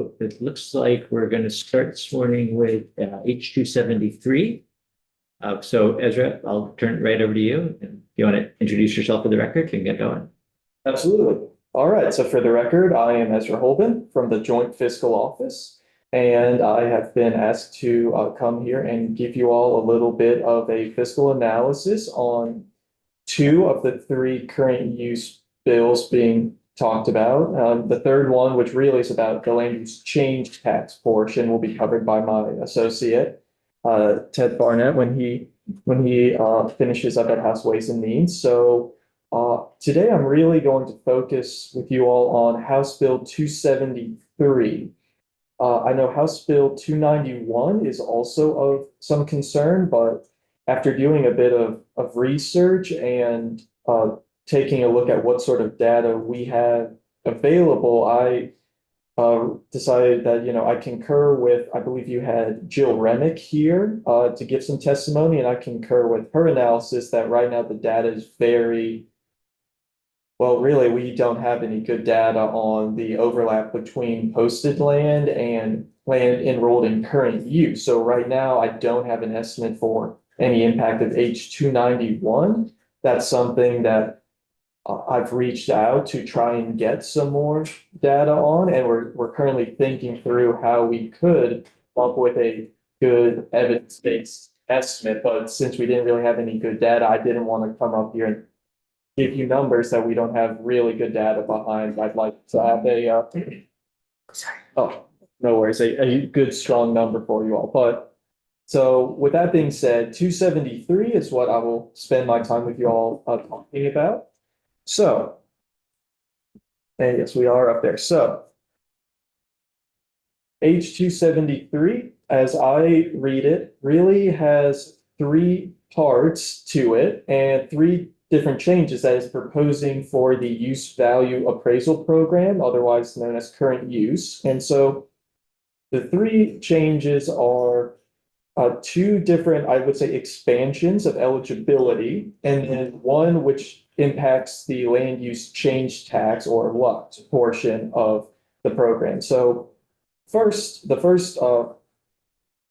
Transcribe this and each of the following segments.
So it looks like we're going to start this morning with H273. So Ezra, I'll turn it right over to you. And if you want to introduce yourself for the record, you can get going. Absolutely. All right. So for the record, I am Ezra Holben from the Joint Fiscal Office, and I have been asked to come here and give you all a little bit of a fiscal analysis on two of the three current use bills being talked about. The third one, which really is about the land use change tax portion, will be covered by my associate, Ted Barnett, when he finishes up at House Ways and Means. So today I'm really going to focus with you all on House Bill 273. I know House Bill 291 is also of some concern, but after doing a bit of research and taking a look at what sort of data we have available, I decided that, I concur with, I believe you had Jill Remick here to give some testimony, and I concur with her analysis that right now the data is very, well, really, we don't have any good data on the overlap between posted land and land enrolled in current use. So right now, I don't have an estimate for any impact of H291. That's something that I've reached out to try and get some more data on, and we're currently thinking through how we could come up with a good evidence-based estimate. But since we didn't really have any good data, I didn't want to come up here and give you numbers that we don't have really good data behind. I'd like to have oh, no worries, a good strong number for you all. But so with that being said, 273 is what I will spend my time with you all talking about. So, and yes, we are up there. So, H273, as I read it, really has three parts to it and three different changes that it's proposing for the use value appraisal program, otherwise known as current use. And so the three changes are two different, I would say, expansions of eligibility, and then one which impacts the land use change tax or LUT portion of the program. So the first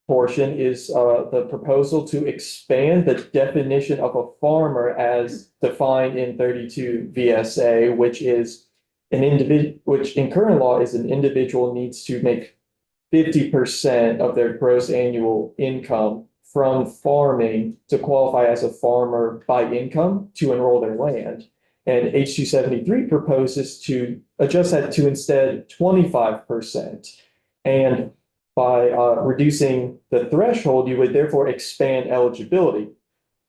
portion is the proposal to expand the definition of a farmer as defined in 32 VSA, which is an individual, which in current law is an individual needs to make 50% of their gross annual income from farming to qualify as a farmer by income to enroll their land. And H273 proposes to adjust that to instead 25%. And by reducing the threshold, you would therefore expand eligibility.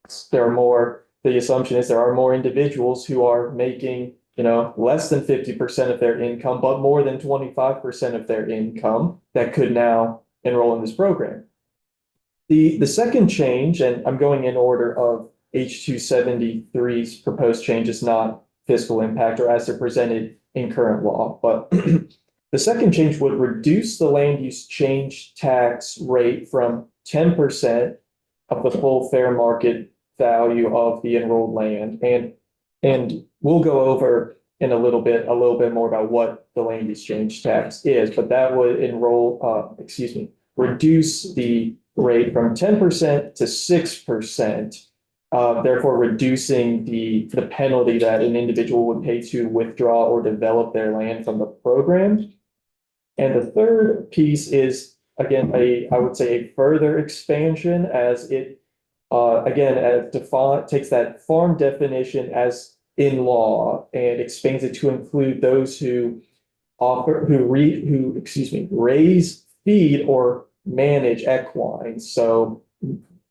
The assumption is there are more individuals who are making less than 50% of their income, but more than 25% of their income that could now enroll in this program. The second change, and I'm going in order of H273's proposed changes, not fiscal impact or as they're presented in current law, but the second change would reduce the land use change tax rate from 10% of the full fair market value of the enrolled land. And we'll go over in a little bit more about what the land use change tax is, but that would reduce the rate from 10% to 6%, therefore reducing the penalty that an individual would pay to withdraw or develop their land from the program. And the third piece is, again, I would say a further expansion as it takes that farm definition as in law and expands it to include those who raise, feed, or manage equine. So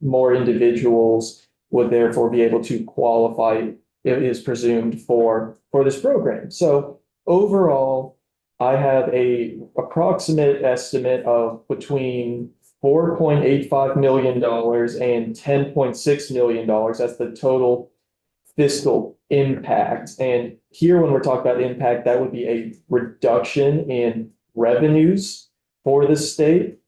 more individuals would therefore be able to qualify, it is presumed, for this program. So overall, I have a approximate estimate of between $4.85 million and $10.6 million. That's the total fiscal impact. And here, when we're talking about impact, that would be a reduction in revenues for the state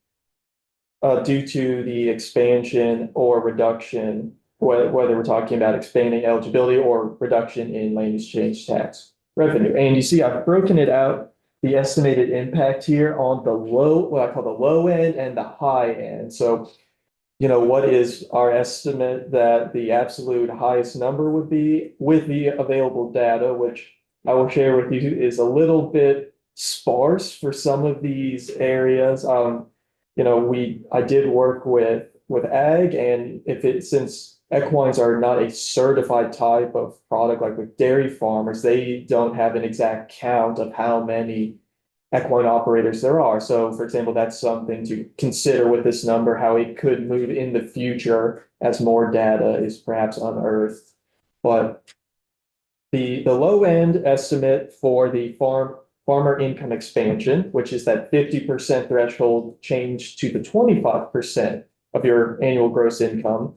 due to the expansion or reduction, whether we're talking about expanding eligibility or reduction in land use change tax revenue. And you see, I've broken it out the estimated impact here on the low, what I call the low end and the high end. So, what is our estimate that the absolute highest number would be with the available data, which I will share with you is a little bit sparse for some of these areas. I did work with ag, and since equines are not a certified type of product like with dairy farmers, they don't have an exact count of how many equine operators there are. So, for example, that's something to consider with this number, how it could move in the future as more data is perhaps unearthed. But the low end estimate for the farmer income expansion, which is that 50% threshold change to the 25% of your annual gross income,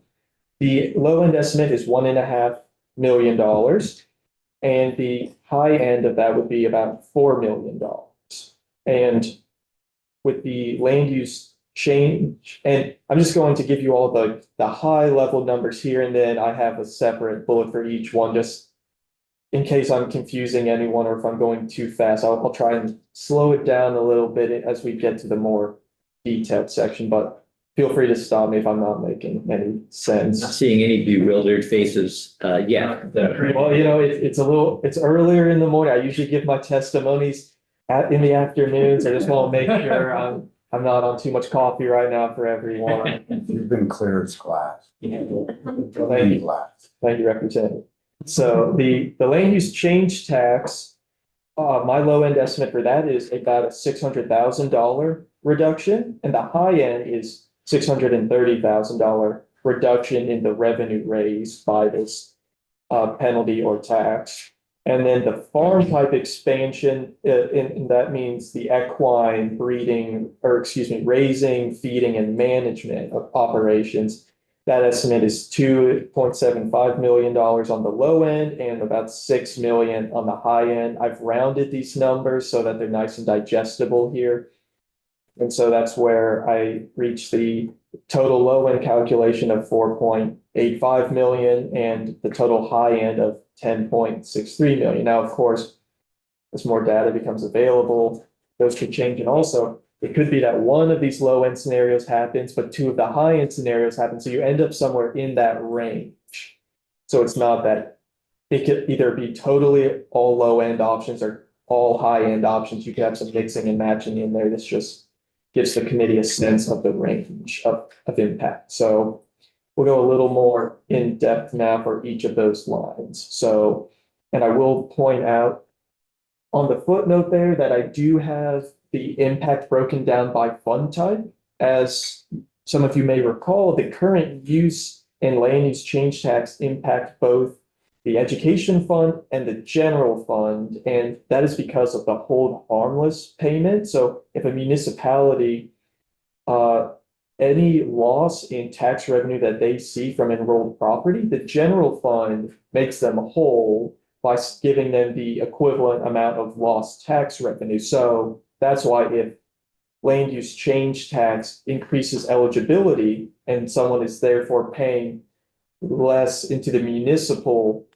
the low end estimate is $1.5 million. And the high end of that would be about $4 million. And with the land use change, and I'm just going to give you all the high level numbers here, and then I have a separate bullet for each one, just in case I'm confusing anyone or if I'm going too fast. I'll try and slow it down a little bit as we get to the more detailed section, but feel free to stop me if I'm not making any sense. Not seeing any bewildered faces yet. Well, it's earlier in the morning. I usually give my testimonies in the afternoons. I just want to make sure I'm not on too much coffee right now for everyone. You've been clear as glass. Thank Clean you. glass. Thank you, Representative. So the land use change tax, my low end estimate for that is about a $600,000 reduction, and the high end is $630,000 reduction in the revenue raised by this penalty or tax. And then the farm type expansion, and that means the equine breeding, or excuse me, raising, feeding, and management of operations. That estimate is $2.75 million on the low end and about $6 million on the high end. I've rounded these numbers so that they're nice and digestible here. And so that's where I reached the total low end calculation of 4.85 million and the total high end of 10.63 million. Now, of course, as more data becomes available, those could change. And also, it could be that one of these low end scenarios happens, but two of the high end scenarios happen. So you end up somewhere in that range. So it's not that it could either be totally all low end options or all high end options. You could have some mixing and matching in there. This just gives the committee a sense of the range of impact. So we'll go a little more in depth now for each of those lines. So, and I will point out on the footnote there that I do have the impact broken down by fund type. As some of you may recall, the current use and land use change tax impact both the education fund and the general fund, and that is because of the hold harmless payment. So if a municipality, any loss in tax revenue that they see from enrolled property, the general fund makes them whole by giving them the equivalent amount of lost tax revenue. So that's why if land use change tax increases eligibility and someone is therefore paying less into the municipal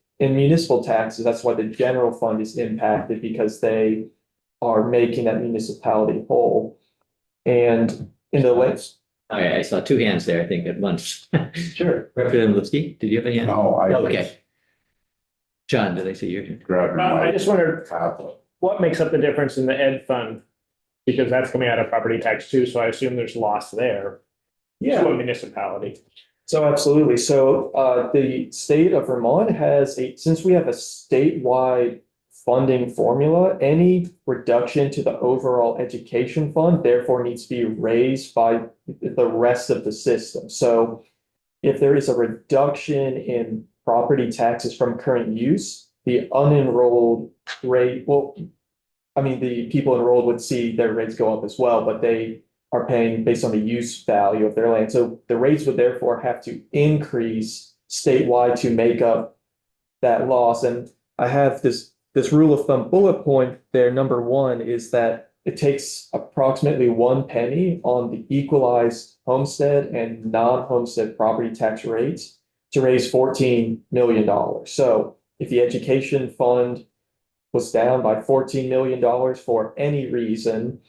taxes, that's why the general fund is impacted, because they are making that municipality whole. And in the list. I saw two hands there, I think, at once. Sure. Representative Lipsky, did you have any? hand? No, I. Okay. John, did I see your turn? Grab your I mic. just wondered Tablet. what makes up the difference in the ed fund? Because that's coming out of property tax too, so I assume there's loss there. Yeah. To a municipality. So absolutely. So the state of Vermont has since we have a statewide funding formula, any reduction to the overall education fund therefore needs to be raised by the rest of the system. So if there is a reduction in property taxes from current use, the unenrolled rate, well, I mean, the people enrolled would see their rates go up as well, but they are paying based on the use value of their land. So the rates would therefore have to increase statewide to make up that loss. And I have this rule of thumb bullet point there. Number one is that it takes approximately 1 penny on the equalized homestead and non-homestead property tax rates to raise $14 million. So if the education fund was down by $14 million for any reason,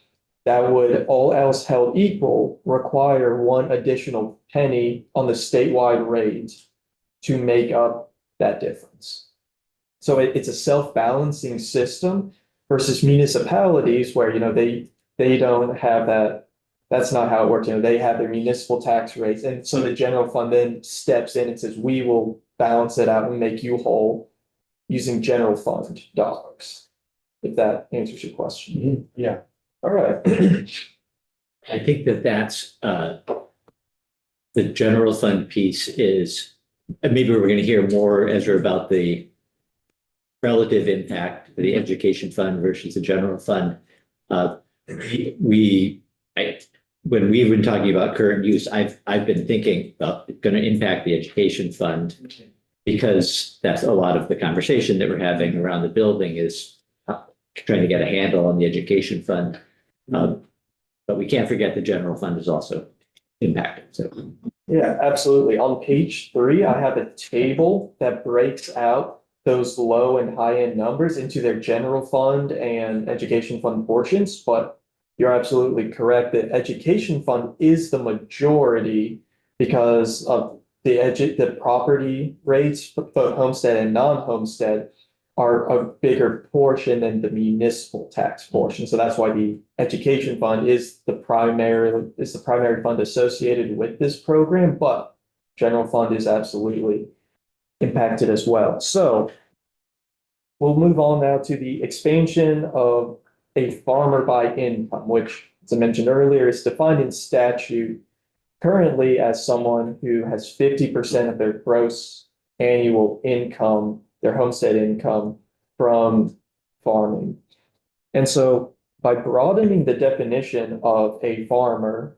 that would, all else held equal, require one additional penny on the statewide rate to make up that difference. So it's a self-balancing system versus municipalities where, they don't have that. That's not how it works. They have their municipal tax rates. And so the general fund then steps in and says, we will balance it out and make you whole using general fund dollars. If that answers your question. Yeah. All right. I think that's the general fund piece is, and maybe we're going to hear more, Ezra, about the relative impact of the education fund versus the general fund. When we've been talking about current use, I've been thinking about it's going to impact the education fund because that's a lot of the conversation that we're having around the building is trying to get a handle on the education fund. But we can't forget the general fund is also impacted. So Yeah, absolutely. On page 3, I have a table that breaks out those low and high end numbers into their general fund and education fund portions, but you're absolutely correct that education fund is the majority because of the property rates, both homestead and non-homestead, are a bigger portion than the municipal tax portion. So that's why the education fund is the primary fund associated with this program, but general fund is absolutely impacted as well. So we'll move on now to the expansion of a farmer by income, which, as I mentioned earlier, is defined in statute currently as someone who has 50% of their gross annual income, their homestead income, from farming. And so by broadening the definition of a farmer,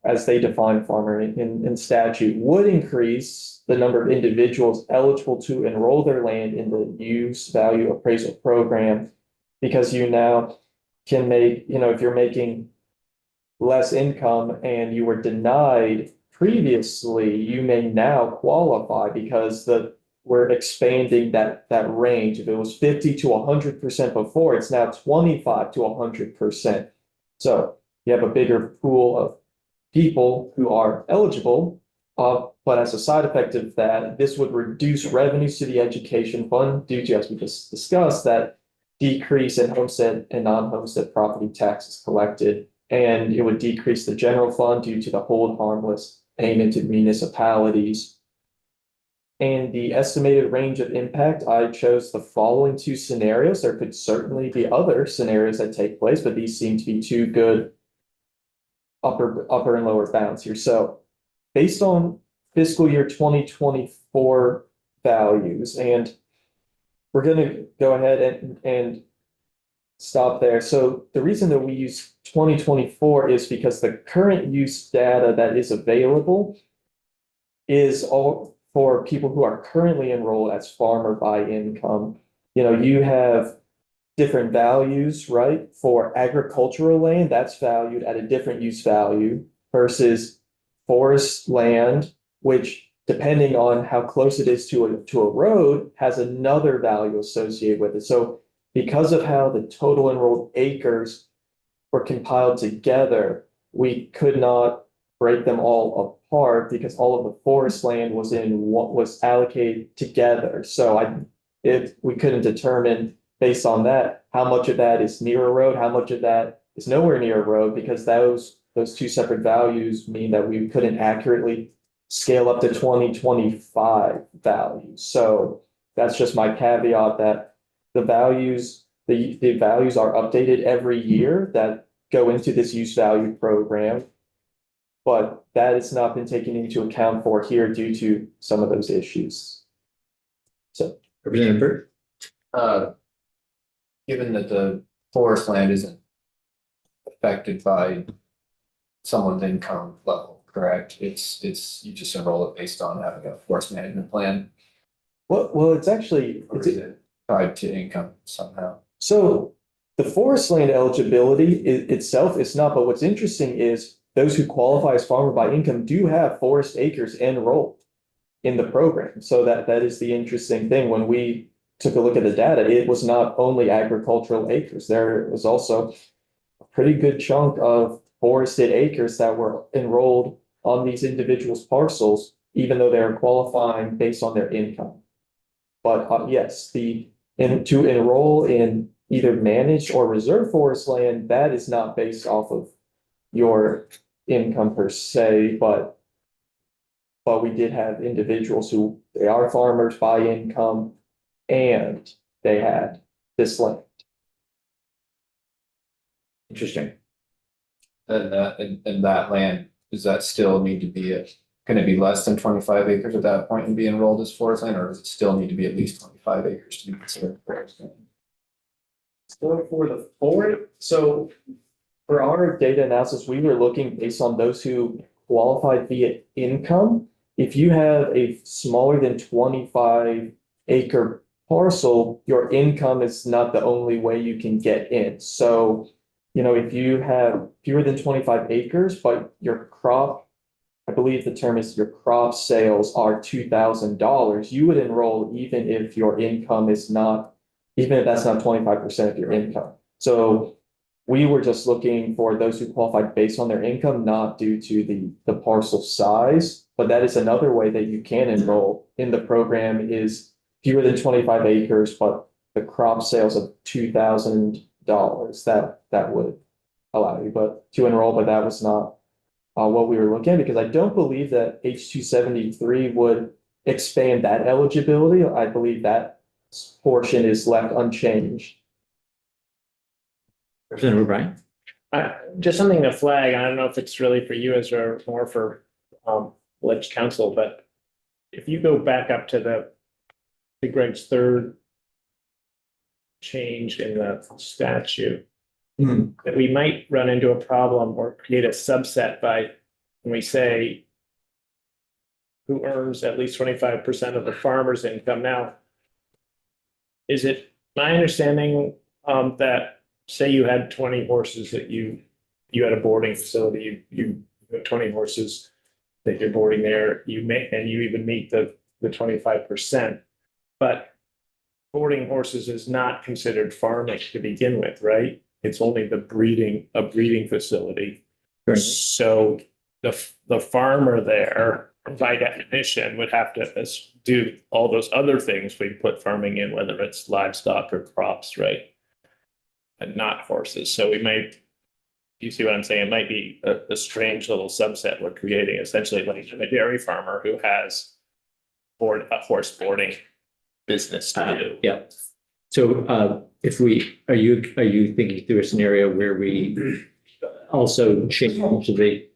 as they define farmer in statute, would increase the number of individuals eligible to enroll their land in the use value appraisal program, because you now can make, if you're making less income and you were denied previously, you may now qualify because we're expanding that range. If it was 50 to 100% before, it's now 25 to 100%. So you have a bigger pool of people who are eligible, but as a side effect of that, this would reduce revenues to the education fund due to, as we just discussed, that decrease in homestead and non-homestead property taxes collected, and it would decrease the general fund due to the hold harmless payment to municipalities. And the estimated range of impact, I chose the following 2 scenarios. There could certainly be other scenarios that take place, but these seem to be 2 good upper and lower bounds here. So based on fiscal year 2024 values, and we're going to go ahead and stop there. So the reason that we use 2024 is because the current use data that is available is all for people who are currently enrolled as farmer by income. You have different values, right? For agricultural land, that's valued at a different use value versus forest land, which, depending on how close it is to a road, has another value associated with it. So because of how the total enrolled acres were compiled together, we could not break them all apart because all of the forest land was in what was allocated together. So we couldn't determine based on that how much of that is near a road, how much of that is nowhere near a road, because those 2 separate values mean that we couldn't accurately scale up to 2025 values. So that's just my caveat, that the values are updated every year that go into this use value program, but that has not been taken into account for here due to some of those issues. So Representative Burt? Given that the forest land isn't affected by someone's income level, correct? It's you just enroll it based on having a forest management plan, well, it's actually, or is it tied to income somehow? so the forest land eligibility itself is not, but what's interesting is those who qualify as farmer by income do have forest acres enrolled in the program. So that is the interesting thing. When we took a look at the data, it was not only agricultural acres. There was also a pretty good chunk of forested acres that were enrolled on these individuals' parcels, even though they are qualifying based on their income. But yes, to enroll in either managed or reserve forest land, that is not based off of your income per se, but we did have individuals who, they are farmers by income and they had this land. Interesting. And that land, does that still need to be can it be less than 25 acres at that point and be enrolled as forest land, or does it still need to be at least 25 acres to be considered forest land? So for the forward, so for our data analysis, we were looking based on those who qualified via income. If you have a smaller than 25 acre parcel, your income is not the only way you can get in. So, if you have fewer than 25 acres, but your crop, I believe the term is your crop sales are $2,000, you would enroll even if your income is not, even if that's not 25% of your income. So we were just looking for those who qualified based on their income, not due to the parcel size. But that is another way that you can enroll in the program is fewer than 25 acres, but the crop sales of $2,000, that would allow you, but to enroll, but that was not what we were looking at, because I don't believe that H-273 would expand that eligibility. I believe that portion is left unchanged. Representative O'Brien? Just something to flag, I don't know if it's really for you as or more for alleged counsel, but if you go back up to Greg's third change in the statute, that we might run into a problem or create a subset by when we say who earns at least 25% of the farmer's income. Now, is it my understanding that say you had 20 horses that you had a boarding facility, you have 20 horses that you're boarding there, you even meet the 25%, but boarding horses is not considered farming to begin with, right? It's only a breeding facility. Right. So the farmer there, by definition, would have to do all those other things we put farming in, whether it's livestock or crops, right? And not horses. So you see what I'm saying? It might be a strange little subset we're creating, essentially like a dairy farmer who has a horse boarding business to do. Yeah. So are you thinking through a scenario where we also change the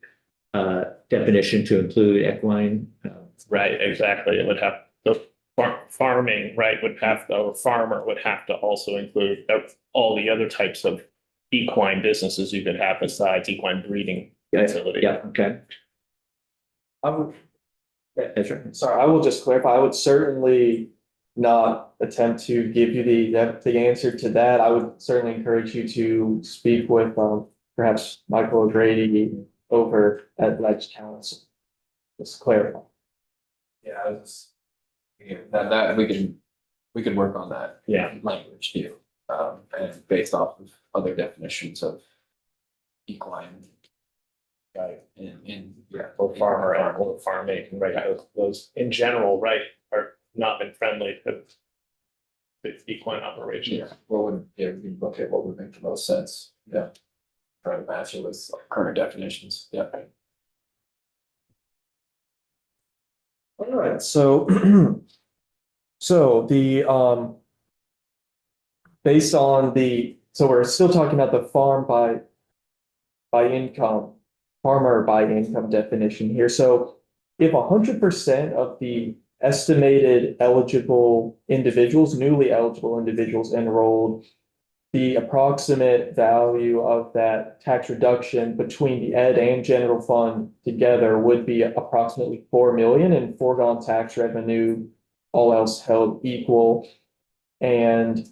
definition to include equine? Right, exactly. It would have the farming, right, farmer would have to also include all the other types of equine businesses you could have besides equine breeding facility. Yeah, okay. I would, That's right. sorry, I will just clarify, I would certainly not attempt to give you the answer to that. I would certainly encourage you to speak with perhaps Michael O'Grady over at Ledge Council. Just clarify. Yeah, that we could work on that. Yeah. Language too, and based off of other definitions of equine. Right, Both farmer and farming, right, those in general, right, are not been friendly to equine operations. Yeah, we can look at what would make the most sense, yeah. Try to match it with current definitions, yeah. All right, so the based on so we're still talking about the farmer by income definition here. So if 100% of the estimated eligible individuals, newly eligible individuals enrolled, the approximate value of that tax reduction between the ed and general fund together would be approximately 4 million in foregone tax revenue, all else held equal. And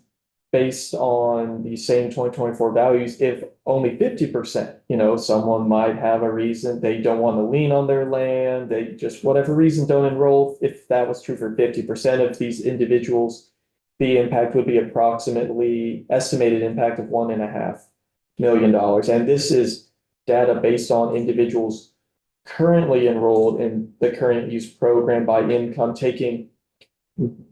based on the same 2024 values, if only 50%, someone might have a reason they don't want to lien on their land, they just whatever reason don't enroll. If that was true for 50% of these individuals, the impact would be approximately estimated impact of $1.5 million. And this is data based on individuals currently enrolled in the current use program by income, taking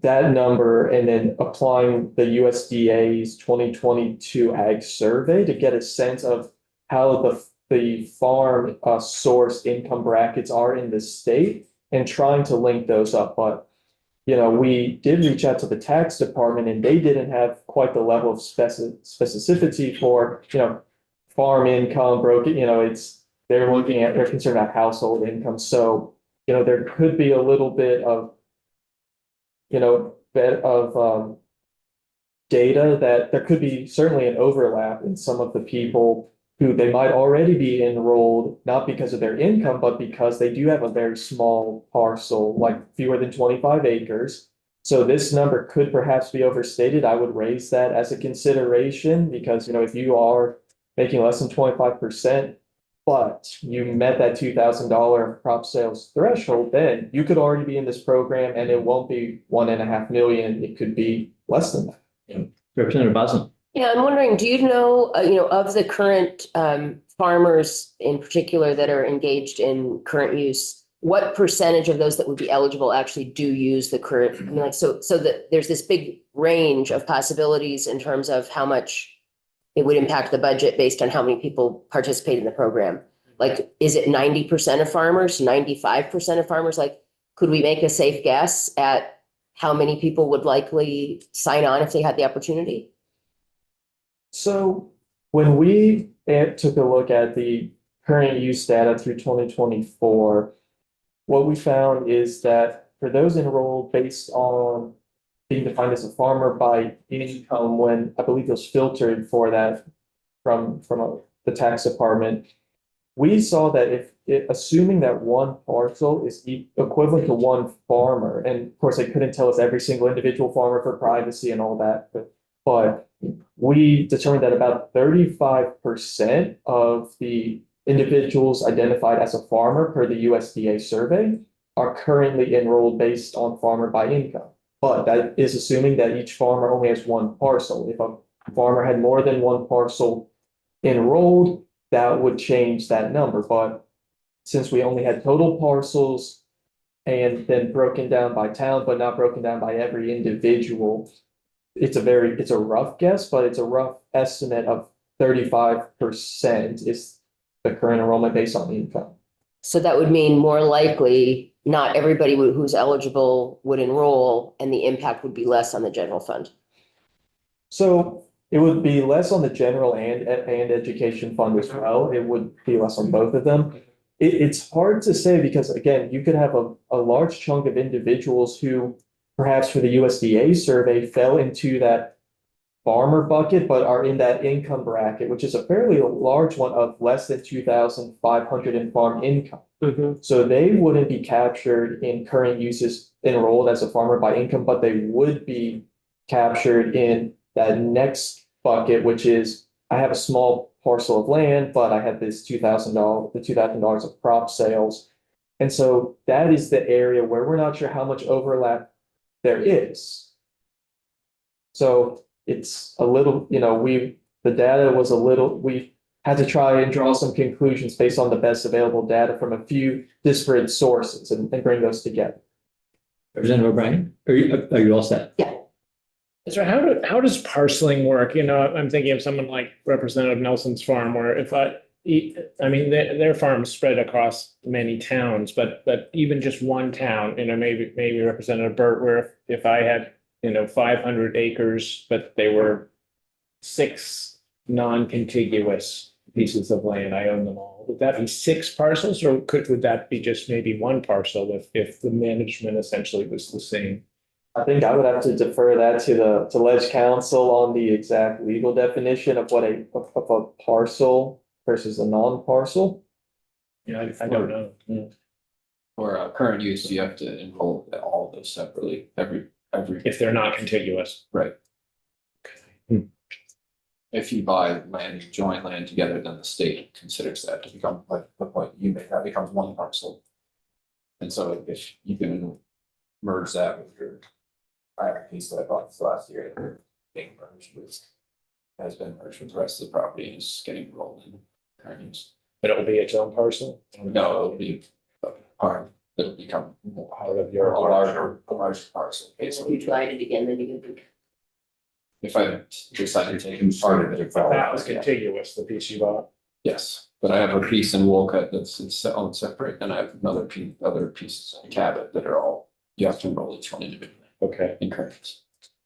that number and then applying the USDA's 2022 Ag Survey to get a sense of how the farm source income brackets are in the state and trying to link those up. But, we did reach out to the tax department and they didn't have quite the level of specificity for, farm income broken, they're concerned about household income. So, there could be a little bit of, data that there could be certainly an overlap in some of the people who they might already be enrolled, not because of their income, but because they do have a very small parcel, like fewer than 25 acres. So this number could perhaps be overstated. I would raise that as a consideration because, if you are making less than 25%, but you met that $2,000 crop sales threshold, then you could already be in this program and it won't be 1.5 million. It could be less than that. Representative Bosman. Yeah, I'm wondering, do you know, of the current farmers in particular that are engaged in current use, what percentage of those that would be eligible actually do use the current, so that there's this big range of possibilities in terms of how much it would impact the budget based on how many people participate in the program. Like, is it 90% of farmers, 95% of farmers? Like, could we make a safe guess at how many people would likely sign on if they had the opportunity? So when we took a look at the current use data through 2024, what we found is that for those enrolled based on being defined as a farmer by income, when I believe it was filtered for that from the tax department, we saw that assuming that one parcel is equivalent to one farmer, and of course they couldn't tell us every single individual farmer for privacy and all that, but we determined that about 35% of the individuals identified as a farmer per the USDA survey are currently enrolled based on farmer by income. But that is assuming that each farmer only has one parcel. If a farmer had more than one parcel enrolled, that would change that number. But since we only had total parcels and then broken down by town, but not broken down by every individual, it's a rough guess, but it's a rough estimate of 35% is the current enrollment based on income. So that would mean more likely not everybody who's eligible would enroll and the impact would be less on the general fund. So it would be less on the general and education fund as well. It would be less on both of them. It's hard to say because, again, you could have a large chunk of individuals who perhaps for the USDA survey fell into that farmer bucket, but are in that income bracket, which is a fairly large one of less than 2,500 in farm income. So they wouldn't be captured in current uses enrolled as a farmer by income, but they would be captured in that next bucket, which is I have a small parcel of land, but I have this $2,000 of crop sales. And so that is the area where we're not sure how much overlap there is. So it's a little, we had to try and draw some conclusions based on the best available data from a few disparate sources and bring those together. Representative O'Brien, are you all set? Yeah. So how does parceling work? I'm thinking of someone like Representative Nelson's farm, where their farm's spread across many towns, but even just one town, maybe Representative Burt, where if I had 500 acres, but they were 6 non-contiguous pieces of land, I own them all. Would that be 6 parcels, or would that be just maybe one parcel if the management essentially was the same? I think I would have to defer that to Ledge Council on the exact legal definition of what a parcel versus a non-parcel. Yeah, I don't know. For current use, you have to enroll all of those separately, every. If they're not contiguous. Right. If you buy land, you join land together, then the state considers that to become, like the point you made, that becomes one parcel. And so if you can merge that with your I have a piece that I bought this last year that being merged with, has been merged with the rest of the property and is getting rolled in current use. But it will be its own parcel? No, it'll be a part, it'll become Part of a your. larger parcel, If basically. you tried it again, then you could. If I decide to take part of it. That was contiguous, the piece you bought. Yes, but I have a piece in Wolcott that's its own separate, and I have another piece, other pieces in Cabot that are all, you have to enroll each one individually Okay. in current.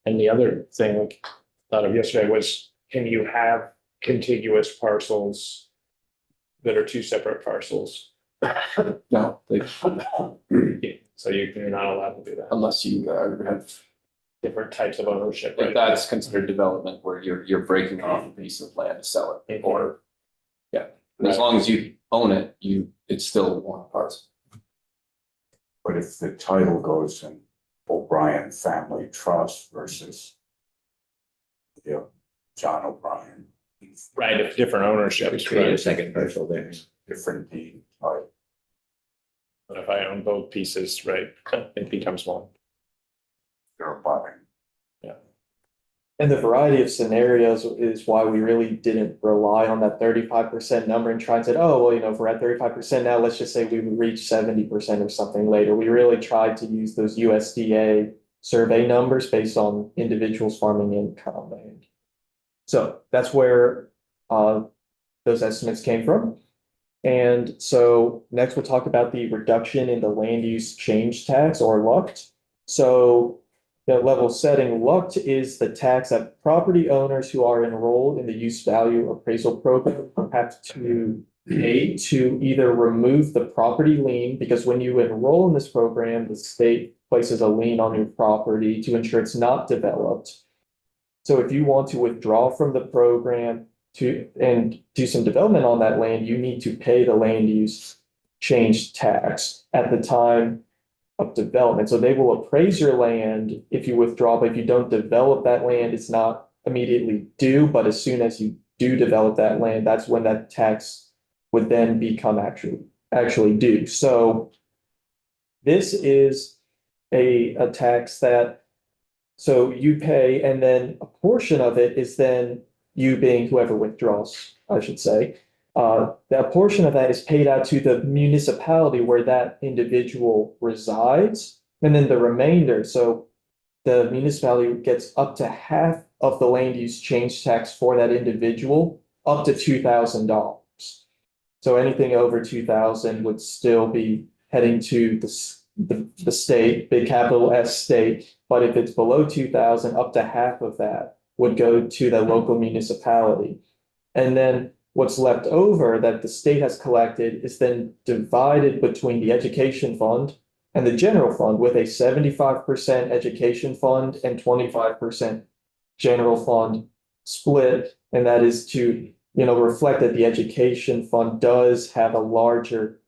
And the other thing like thought of yesterday was, can you have contiguous parcels that are two separate parcels? No, they, So you're not allowed to do that. unless you have, Different types of ownership, if right? that's considered development where you're breaking off a piece of land to sell it, or. Yeah, and as long as you own it, it's still one parcel. But if the title goes in O'Brien Family Trust versus John O'Brien. Right, if different ownerships, Create a right? second parcel there. Different deed, right? But if I own both pieces, right, it becomes one. They're buying. And the variety of scenarios is why we really didn't rely on that 35% number and try and said, oh, well, if we're at 35% now, let's just say we would reach 70% or something later. We really tried to use those USDA survey numbers based on individuals' farming income. And so that's where those estimates came from. And so next we'll talk about the reduction in the land use change tax, or LUCT. So the level setting, LUCT is the tax that property owners who are enrolled in the use value appraisal program have to pay to either remove the property lien, because when you enroll in this program, the state places a lien on your property to ensure it's not developed. So if you want to withdraw from the program and do some development on that land, you need to pay the land use change tax at the time of development. So they will appraise your land if you withdraw, but if you don't develop that land, it's not immediately due. But as soon as you do develop that land, that's when that tax would then become actually due. So this is a tax that, so you pay, and then a portion of it is then you being whoever withdraws, I should say. That portion of that is paid out to the municipality where that individual resides. And then the remainder, so the municipality gets up to half of the land use change tax for that individual, up to $2,000. So anything over 2,000 would still be heading to the state, big capital S state. But if it's below 2,000, up to half of that would go to the local municipality. And then what's left over that the state has collected is then divided between the education fund and the general fund, with a 75% education fund and 25% general fund split. And that is to, reflect that the education fund does have a larger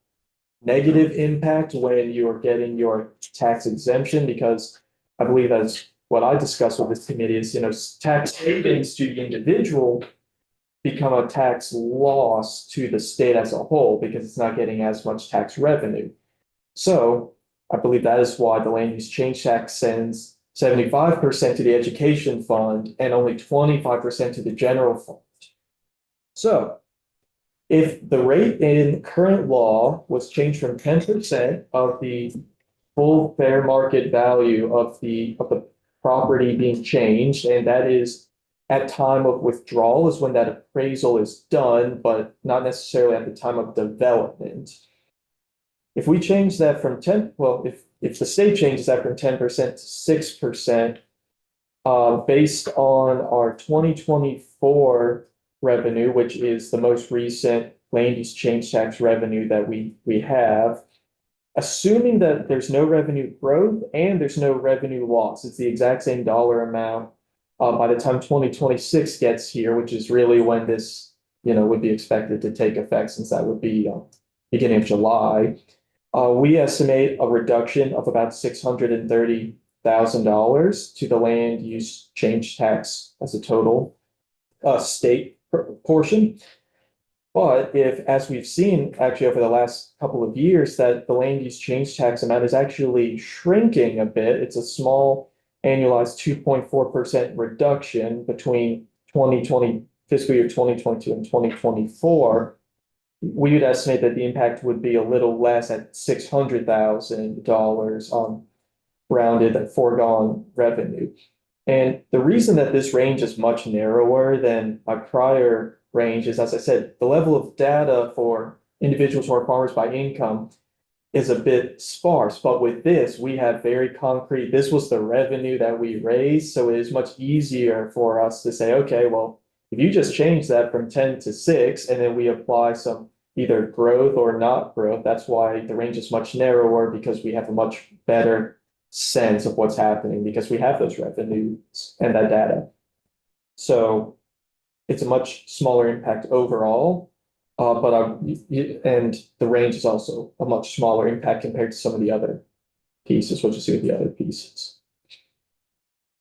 negative impact when you're getting your tax exemption, because I believe that's what I discussed with this committee is, tax savings to the individual become a tax loss to the state as a whole because it's not getting as much tax revenue. So I believe that is why the land use change tax sends 75% to the education fund and only 25% to the general fund. So if the rate in current law was changed from 10% of the full fair market value of the property being changed, and that is at time of withdrawal is when that appraisal is done, but not necessarily at the time of development. If we change that from 10, well, if the state changes that from 10% to 6%, based on our 2024 revenue, which is the most recent land use change tax revenue that we have, assuming that there's no revenue growth and there's no revenue loss, it's the exact same dollar amount. By the time 2026 gets here, which is really when this, would be expected to take effect, since that would be beginning of July, we estimate a reduction of about $630,000 to the land use change tax as a total state portion. But if, as we've seen actually over the last couple of years, that the land use change tax amount is actually shrinking a bit, it's a small annualized 2.4% reduction between 2020 fiscal year 2022 and 2024, we would estimate that the impact would be a little less at $600,000 on rounded and foregone revenue. And the reason that this range is much narrower than my prior range is, as I said, the level of data for individuals who are farmers by income is a bit sparse, but with this, we have very concrete, this was the revenue that we raised, so it is much easier for us to say, okay, well, if you just change that from 10 to 6, and then we apply some either growth or not growth, that's why the range is much narrower, because we have a much better sense of what's happening, because we have those revenues and that data. So it's a much smaller impact overall. And the range is also a much smaller impact compared to some of the other pieces, which is see with the other pieces.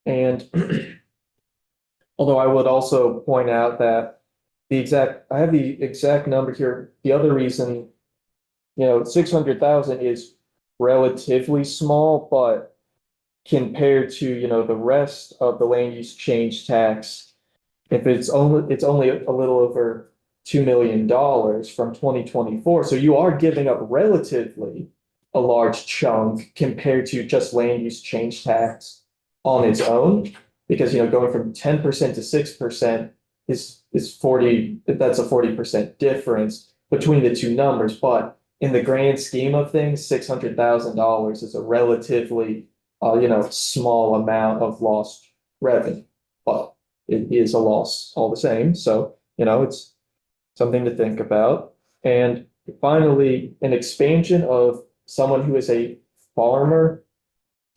And although I would also point out that I have the exact number here. The other reason, 600,000 is relatively small, but compared to, the rest of the land use change tax, if it's only a little over $2 million from 2024. So you are giving up relatively a large chunk compared to just land use change tax on its own, because, going from 10% to 6% is 40, that's a 40% difference between the two numbers. But in the grand scheme of things, $600,000 is a relatively, small amount of lost revenue, but it is a loss all the same. So, it's something to think about. And finally, an expansion of someone who is a farmer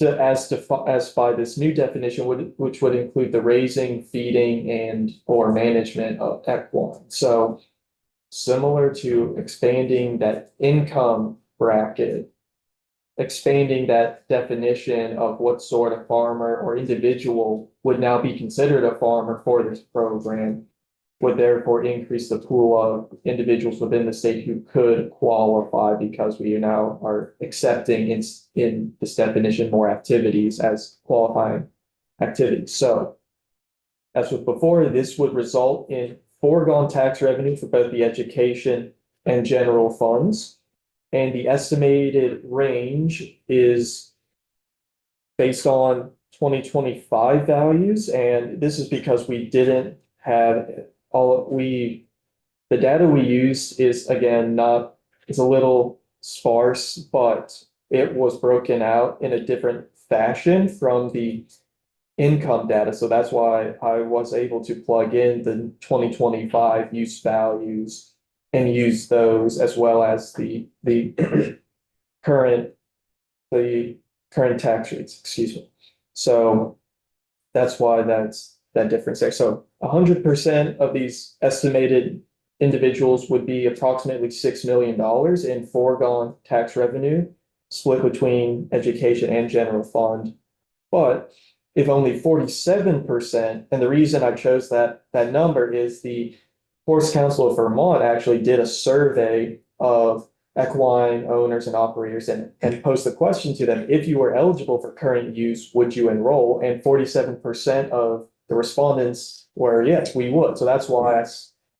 as by this new definition, which would include the raising, feeding, and or management of equine. So similar to expanding that income bracket, expanding that definition of what sort of farmer or individual would now be considered a farmer for this program, would therefore increase the pool of individuals within the state who could qualify, because we now are accepting in this definition more activities as qualifying activities. So as with before, this would result in foregone tax revenue for both the education and general funds. And the estimated range is based on 2025 values. And this is because we didn't have the data we use is, again, it's a little sparse, but it was broken out in a different fashion from the income data. So that's why I was able to plug in the 2025 use values and use those, as well as the current tax rates, excuse me. So that's why that's that difference there. So 100% of these estimated individuals would be approximately $6 million in foregone tax revenue, split between education and general fund. But if only 47%, and the reason I chose that number is the Horse Council of Vermont actually did a survey of equine owners and operators and posed the question to them, if you were eligible for current use, would you enroll? And 47% of the respondents were, yes, we would. So that's why I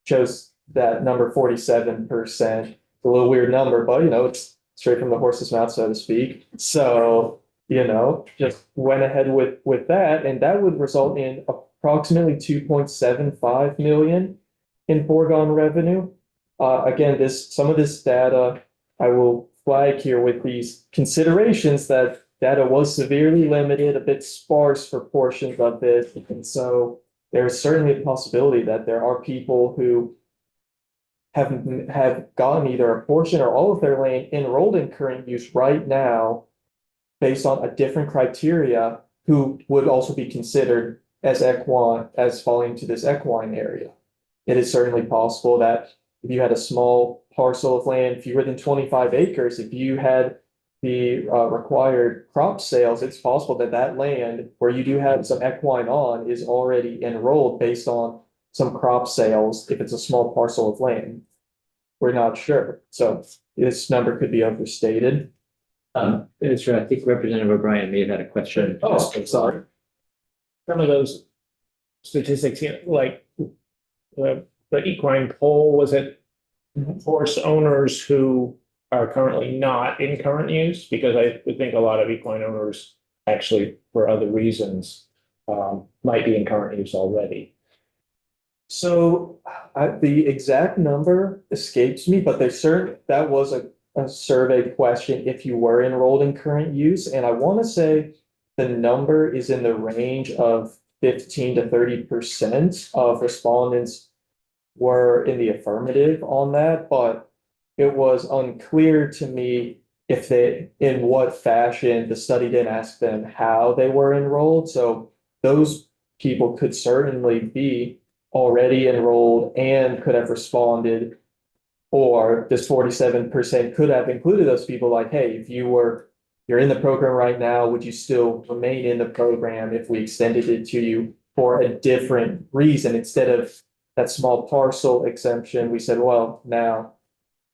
chose that number 47%. It's a little weird number, but it's straight from the horse's mouth, so to speak. So, just went ahead with that, and that would result in approximately 2.75 million in foregone revenue. Again, some of this data I will flag here with these considerations that data was severely limited, a bit sparse for portions of it. And so there's certainly a possibility that there are people who have gotten either a portion or all of their land enrolled in current use right now based on a different criteria, who would also be considered as falling into this equine area. It is certainly possible that if you had a small parcel of land, fewer than 25 acres, if you had the required crop sales, it's possible that land where you do have some equine on is already enrolled based on some crop sales if it's a small parcel of land. We're not sure. So this number could be overstated. I think Representative O'Brien may have had a question. Oh, sorry. some of those statistics, you know, like the equine poll, was it horse owners who are currently not in current use? Because I would think a lot of equine owners actually, for other reasons, might be in current use already. So the exact number escapes me, but that was a survey question if you were enrolled in current use. And I want to say the number is in the range of 15 to 30% of respondents were in the affirmative on that, but it was unclear to me in what fashion. The study didn't ask them how they were enrolled. So those people could certainly be already enrolled and could have responded, or this 47% could have included those people like, hey, if you're in the program right now, would you still remain in the program if we extended it to you for a different reason? Instead of that small parcel exemption, we said, well, now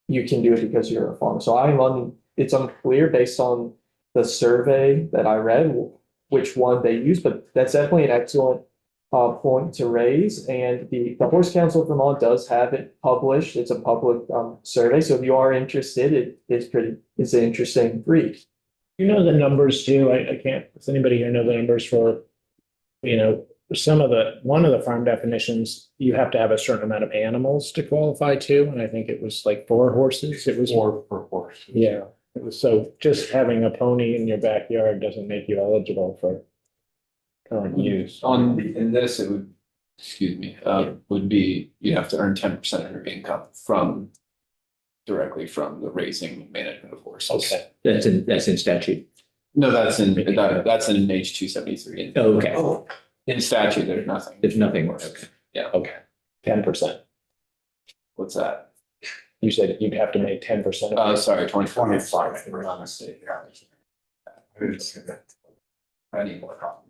you can do it because you're a farmer. So it's unclear based on the survey that I read which one they use, but that's definitely an excellent point to raise. And the Horse Council of Vermont does have it published. It's a public survey. So if you are interested, it's an interesting read. You know the numbers too. I can't, does anybody here know the numbers for, you know, one of the farm definitions, you have to have a certain amount of animals to qualify to, and I think it was like 4 horses. It was Or per horse. Yeah, it was, so just having a pony in your backyard doesn't make you eligible for current use. In this, it would, excuse me, would be, you have to earn 10% of your income directly from the raising and management of horses. Okay. That's in statute. No, that's in H 273. Okay, In statute, there's nothing. there's nothing more. Okay. Okay, 10%. What's that? You said you'd have to make 10% of it. Sorry, 25. 25. We're not mistaken. I didn't see that. I need more coffee.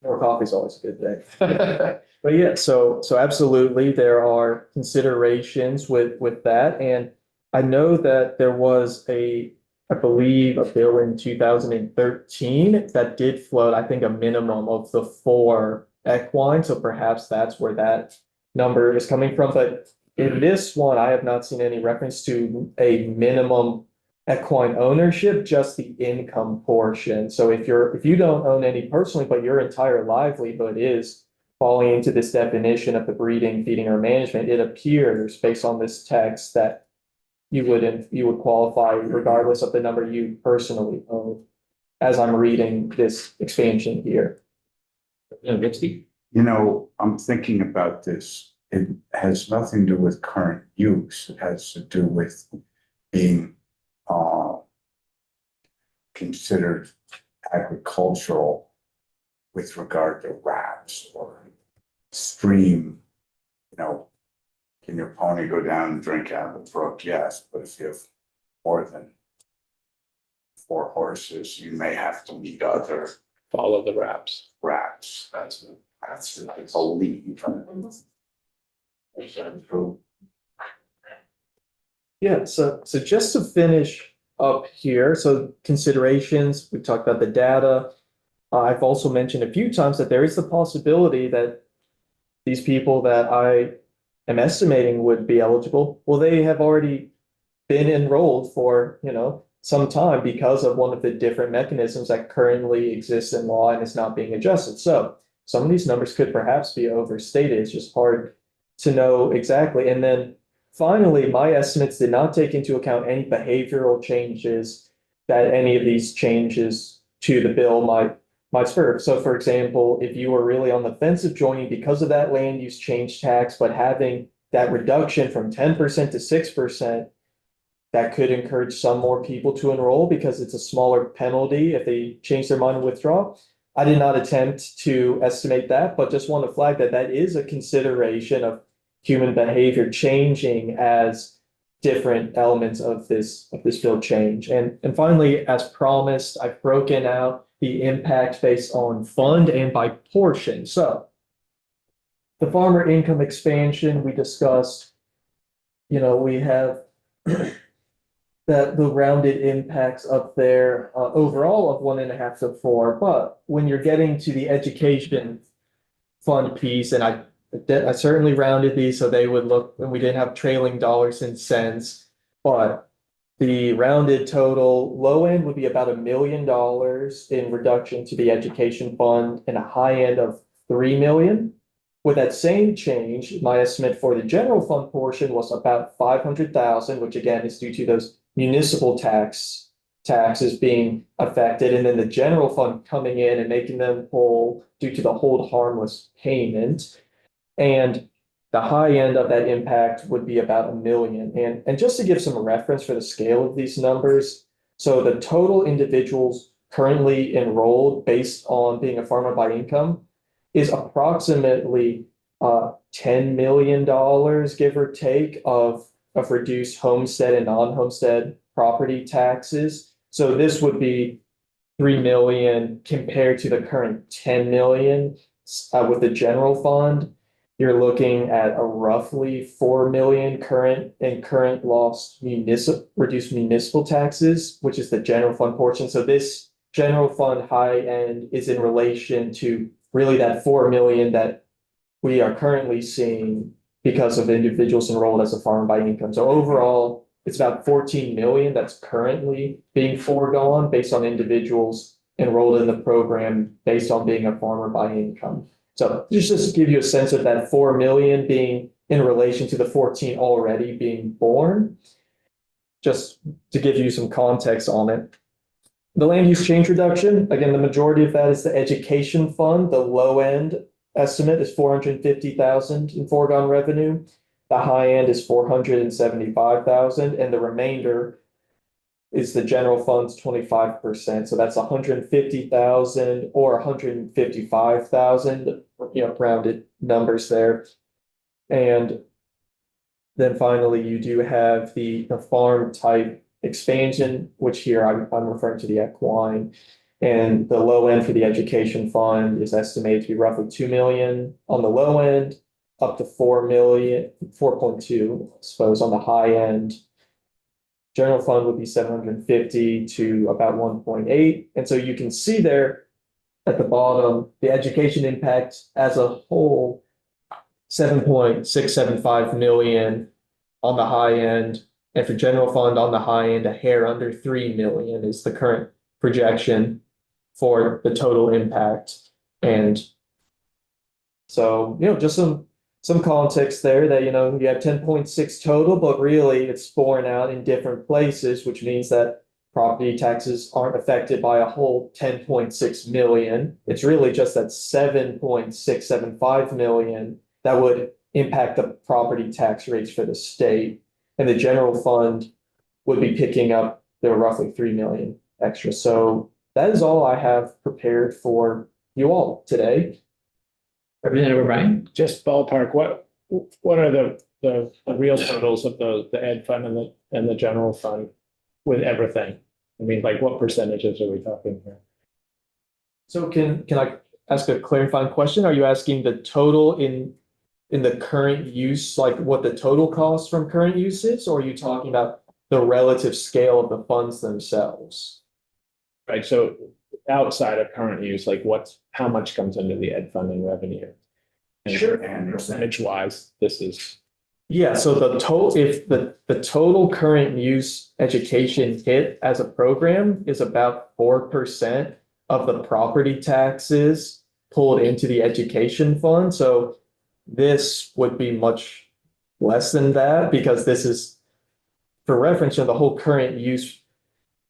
More coffee is always a good thing. But yeah, so absolutely, there are considerations with that. And I know that there was I believe a bill in 2013 that did float, I think, a minimum of the 4 equine. So perhaps that's where that number is coming from. But in this one, I have not seen any reference to a minimum equine ownership, just the income portion. So if you don't own any personally, but your entire livelihood is falling into this definition of the breeding, feeding, or management, it appears based on this text that you would qualify regardless of the number you personally own, as I'm reading this expansion here. Bitsby? You know, I'm thinking about this. It has nothing to do with current use. It has to do with being considered agricultural with regard to rats or stream. You know, can your pony go down and drink out of the brook? Yes, but if you have more than 4 horses, you may have to meet other Follow the reps. rats. That's I believe. Is that true? Yeah, so just to finish up here, so considerations, we talked about the data. I've also mentioned a few times that there is the possibility that these people that I am estimating would be eligible, well, they have already been enrolled for, some time because of one of the different mechanisms that currently exist in law and is not being adjusted. So some of these numbers could perhaps be overstated. It's just hard to know exactly. And then finally, my estimates did not take into account any behavioral changes that any of these changes to the bill might spur. So for example, if you were really on the fence of joining because of that land use change tax, but having that reduction from 10% to 6%, that could encourage some more people to enroll because it's a smaller penalty if they change their mind and withdraw. I did not attempt to estimate that, but just want to flag that that is a consideration of human behavior changing as different elements of this bill change. And finally, as promised, I've broken out the impact based on fund and by portion. So the farmer income expansion we discussed, we have the rounded impacts up there, overall of 1.5 to 4, but when you're getting to the education fund piece, and I certainly rounded these so they would look, and we didn't have trailing dollars and cents, but the rounded total, low end would be about $1 million in reduction to the education fund and a high end of 3 million. With that same change, my estimate for the general fund portion was about 500,000, which again is due to those municipal taxes being affected, and then the general fund coming in and making them whole due to the hold harmless payment. And the high end of that impact would be about 1 million. And just to give some reference for the scale of these numbers, so the total individuals currently enrolled based on being a farmer by income is approximately $10 million, give or take, of reduced homestead and non-homestead property taxes. So this would be 3 million compared to the current 10 million with the general fund. You're looking at a roughly 4 million current lost reduced municipal taxes, which is the general fund portion. So this general fund high end is in relation to really that 4 million that we are currently seeing because of individuals enrolled as a farmer by income. So overall, it's about 14 million that's currently being foregone based on individuals enrolled in the program based on being a farmer by income. So just to give you a sense of that 4 million being in relation to the 14 already being born, just to give you some context on it. The land use change reduction, again, the majority of that is the education fund. The low end estimate is 450,000 in foregone revenue. The high end is 475,000, and the remainder is the general fund's 25%. So that's 150,000 or 155,000, rounded numbers there. And then finally, you do have the farm type expansion, which here I'm referring to the equine. And the low end for the education fund is estimated to be roughly 2 million on the low end, up to 4 million, 4.2, I suppose, on the high end. General fund would be 750 to about 1.8. And so you can see there at the bottom, the education impact as a whole, 7.675 million on the high end. And for general fund on the high end, a hair under 3 million is the current projection for the total impact. And so, just some context there that, you have 10.6 total, but really it's borne out in different places, which means that property taxes aren't affected by a whole 10.6 million. It's really just that 7.675 million that would impact the property tax rates for the state. And the general fund would be picking up the roughly 3 million extra. So that is all I have prepared for you all today. Representative O'Brien? Just ballpark, what are the real totals of the ed fund and the general fund with everything? I mean, like what percentages are we talking here? So can I ask a clarifying question? Are you asking the total in the current use, like what the total cost from current use is, or are you talking about the relative scale of the funds themselves? Right, so outside of current use, like how much comes into the ed fund and revenue? And Sure. And percentage wise, this is. Yeah, so if the total current use education hit as a program is about 4% of the property taxes pulled into the education fund. So this would be much less than that, because this is, for reference, the whole current use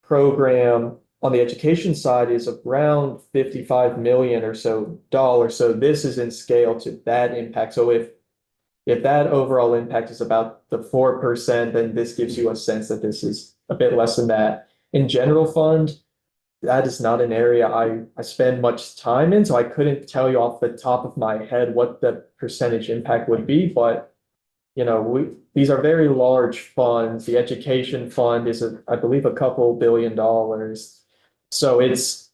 program on the education side is around 55 million or so dollars. So this is in scale to that impact. So if that overall impact is about the 4%, then this gives you a sense that this is a bit less than that. In general fund, that is not an area I spend much time in, so I couldn't tell you off the top of my head what the percentage impact would be, but these are very large funds. The education fund is, I believe, a couple $2 billion. So it's,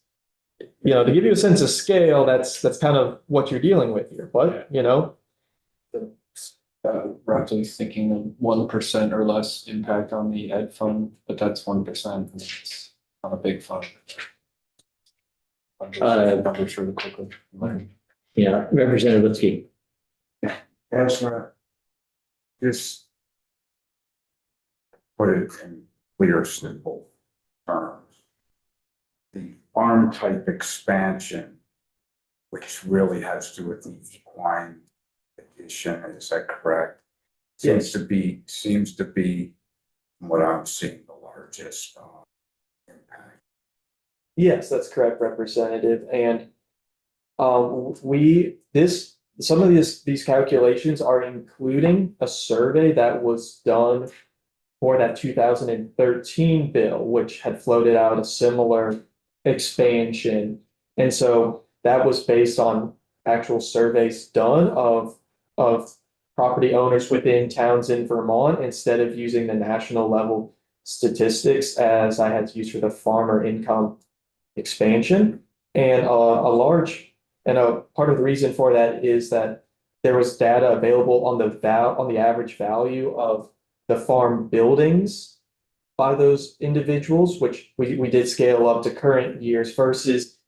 to give you a sense of scale, that's kind of what you're dealing with here, but, roughly thinking of 1% or less impact on the ed fund, but that's 1%. It's not a big fund. Numbers really quickly. Yeah, Representative Lipsky. Ezra, just put it in clear, simple terms. The farm type expansion, which really has to do with the equine addition, is that correct? Seems to be what I'm seeing the largest impact. Yes, that's correct, Representative. And some of these calculations are including a survey that was done for that 2013 bill, which had floated out a similar expansion. And so that was based on actual surveys done of property owners within towns in Vermont instead of using the national level statistics as I had used for the farmer income expansion. And a part of the reason for that is that there was data available on the average value of the farm buildings by those individuals, which we did scale up to current years versus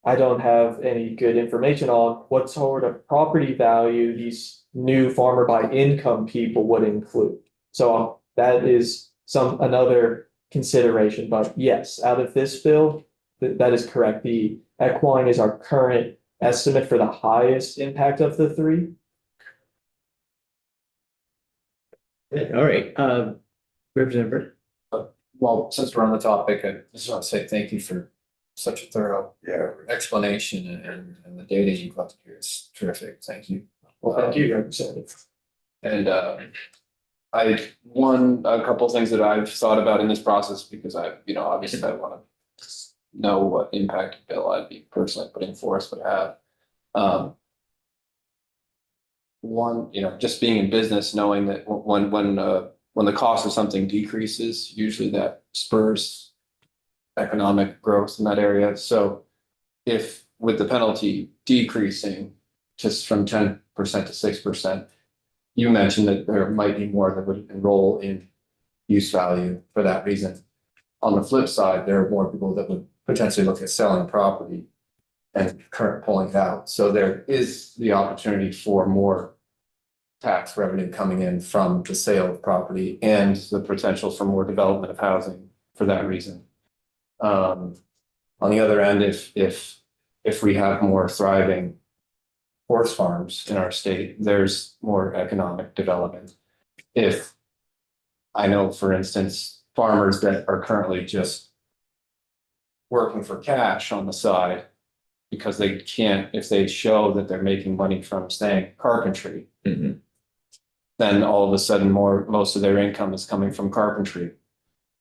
I don't have any good information on what sort of property value these new farmer by income people would include. So that is another consideration, but yes, out of this bill, that is correct. The equine is our current estimate for the highest impact of the three. All right, Representative. Well, since we're on the topic, I just want to say thank you for such a thorough explanation and the data you collected here. It's terrific. Thank you. Well, thank you, Representative. And a couple things that I've thought about in this process because obviously I want to know what impact bill I'd be personally putting forth would have. One, just being in business, knowing that when the cost of something decreases, usually that spurs economic growth in that area. So if with the penalty decreasing just from 10% to 6%, you mentioned that there might be more that would enroll in use value for that reason. On the flip side, there are more people that would potentially look at selling property and current pulling it out. So there is the opportunity for more tax revenue coming in from the sale of property and the potential for more development of housing for that reason. On the other end, if we have more thriving horse farms in our state, there's more economic development. If I know, for instance, farmers that are currently just working for cash on the side because they can't, if they show that they're making money from saying carpentry, then all of a sudden most of their income is coming from carpentry,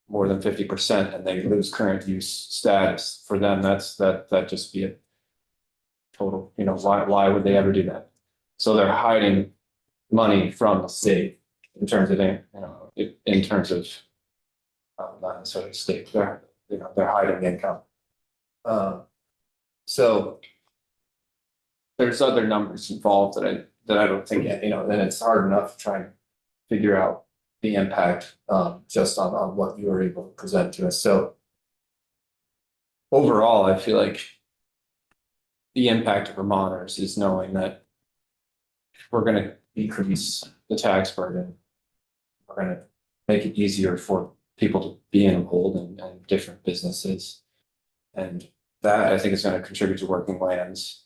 more than 50%, and they lose current use status. For them, that just be a total, why would they ever do that? So they're hiding money from the state in terms of, not necessarily state, they're hiding income. So there's other numbers involved that I don't think, then it's hard enough to try and figure out the impact just on what you were able to present to us. So overall, I feel like the impact of Vermonters is knowing that we're going to decrease the tax burden. We're going to make it easier for people to be enrolled in different businesses. And that I think is going to contribute to working lands.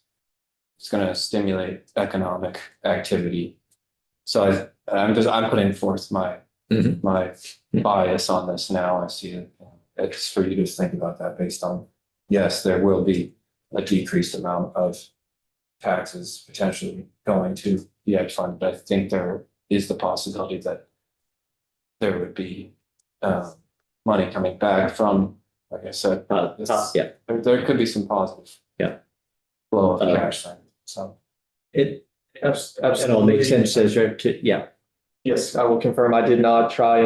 It's going to stimulate economic activity. So I'm putting forth my bias on this now. I see it. It's for you to think about that based on, yes, there will be a decreased amount of taxes potentially going to the ed fund, but I think there is the possibility that there would be money coming back from, like I said, there could be some positive flow of cash. So It Absolutely. all makes sense as Yes, I will confirm. I did not try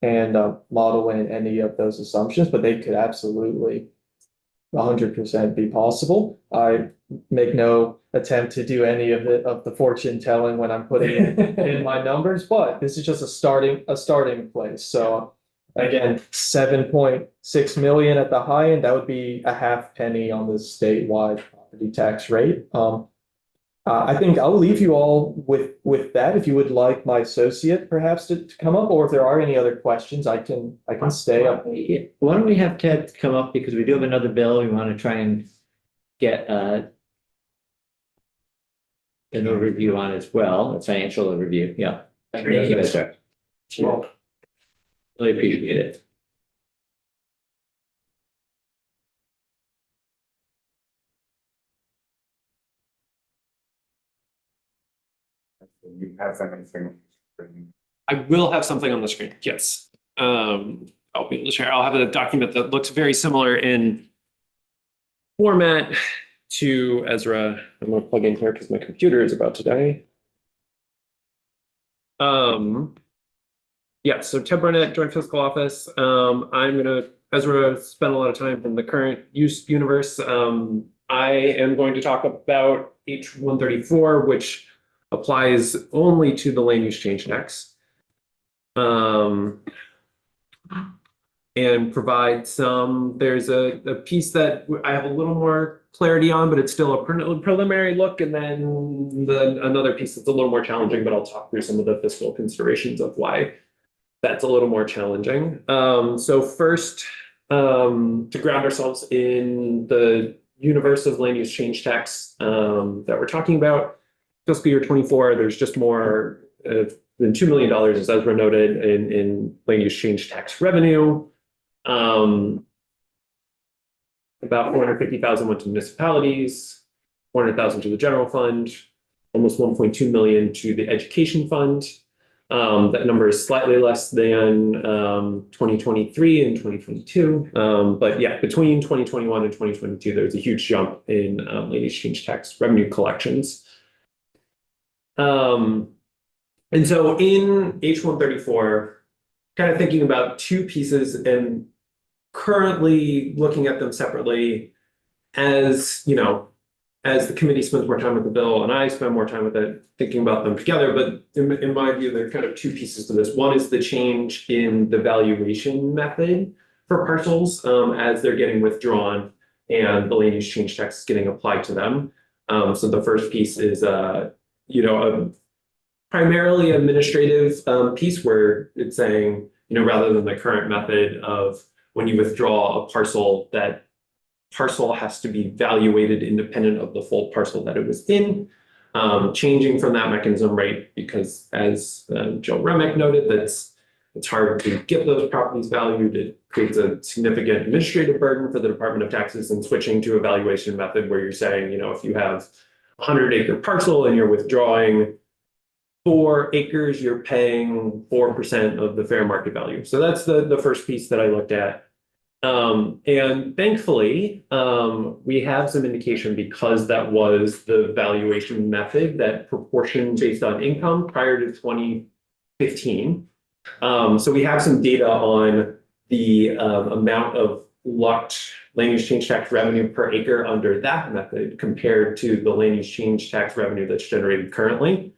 and model in any of those assumptions, but they could absolutely 100% be possible. I make no attempt to do any of the fortune telling when I'm putting in my numbers, but this is just a starting place. So again, 7.6 million at the high end, that would be a half penny on the statewide property tax rate. I think I'll leave you all with that. If you would like my associate perhaps to come up, or if there are any other questions, I can stay up. Why don't we have Ted come up, because we do have another bill we want to try and get an overview on as well, a financial overview. Yeah. Thank you, sir. Really appreciate it. You have anything? I will have something on the screen, yes. I'll be able to share. I'll have a document that looks very similar in format to Ezra. I'm gonna plug in here because my computer is about to die. Yeah, so Ted Barnett, Joint Fiscal Office. Ezra spent a lot of time in the current use universe. I am going to talk about H134, which applies only to the land use change tax. And provide there's a piece that I have a little more clarity on, but it's still a preliminary look. And then another piece that's a little more challenging, but I'll talk through some of the fiscal considerations of why that's a little more challenging. So first, to ground ourselves in the universe of land use change tax that we're talking about, fiscal year 24, there's just more than $2 million, as Ezra noted, in land use change tax revenue. About 450,000 went to municipalities, 400,000 to the general fund, almost 1.2 million to the education fund. That number is slightly less than 2023 and 2022. But yeah, between 2021 and 2022, there's a huge jump in land use change tax revenue collections. And so in H134, kind of thinking about two pieces and currently looking at them separately, as you know, as the committee spends more time with the bill and I spend more time with it, thinking about them together. But in my view, there are kind of two pieces to this. One is the change in the valuation method for parcels as they're getting withdrawn and the land use change tax is getting applied to them. So the first piece is, a primarily administrative piece where it's saying, rather than the current method of when you withdraw a parcel, that parcel has to be valuated independent of the full parcel that it was in, changing from that mechanism, right? Because as Joe Remick noted, it's hard to get those properties valued. It creates a significant administrative burden for the Department of Taxes, and switching to a valuation method where you're saying, if you have a 100-acre parcel and you're withdrawing 4 acres, you're paying 4% of the fair market value. So that's the first piece that I looked at. And thankfully, we have some indication, because that was the valuation method, that proportion based on income prior to 2015. So we have some data on the amount of locked land use change tax revenue per acre under that method compared to the land use change tax revenue that's generated currently.